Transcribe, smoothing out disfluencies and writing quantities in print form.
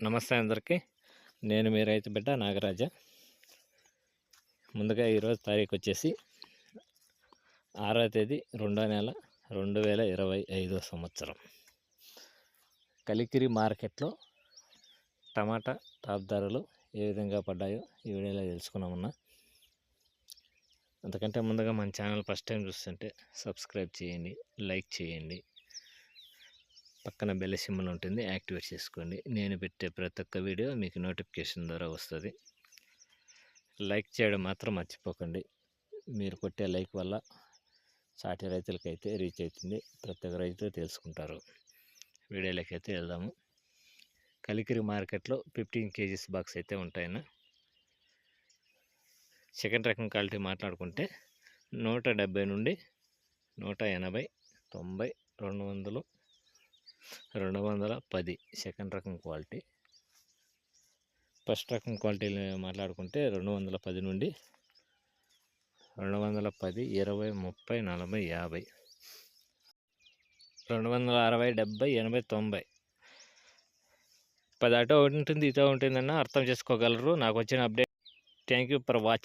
నమస్తే అందరికీ. నేను మీ రైతు బిడ్డ నాగరాజ. ముందుగా ఈరోజు తారీఖు వచ్చేసి 6వ తేదీ 2వ నెల 2025 సంవత్సరం. కలికిరి మార్కెట్లో టమాటా టాప్ ధరలు ఏ విధంగా పడ్డాయో ఈ వీడియోలో తెలుసుకున్నామన్నా. అంతకంటే ముందుగా మన ఛానల్ ఫస్ట్ టైం చూస్తుంటే సబ్స్క్రైబ్ చేయండి, లైక్ చేయండి, పక్కన బెల్ సింబల్ ఉంటుంది, యాక్టివేట్ చేసుకోండి. నేను పెట్టే ప్రతి ఒక్క వీడియో మీకు నోటిఫికేషన్ ద్వారా వస్తుంది. లైక్ చేయడం మాత్రం మర్చిపోకండి. మీరు కొట్టే లైక్ వల్ల సాటి రైతులకైతే రీచ్ అవుతుంది, ప్రతి ఒక్క రైతు తెలుసుకుంటారు. వీడియోలోకి అయితే వెళ్దాము. కలికిరి మార్కెట్లో 15 kgs బాక్స్ అయితే ఉంటాయన్న. సెకండ్ రకం క్వాలిటీ మాట్లాడుకుంటే 170 నుండి 180, 90, 200, 210 సెకండ్ రకం క్వాలిటీ. ఫస్ట్ రకం క్వాలిటీలు మాట్లాడుకుంటే 210 నుండి 210, 20, 30, 40, 50, 260, 70, 80, 90, 10 అటో ఉంటుంది ఇటో ఉంటుందన్న అర్థం చేసుకోగలరు. నాకు వచ్చిన update. Thank you for watching.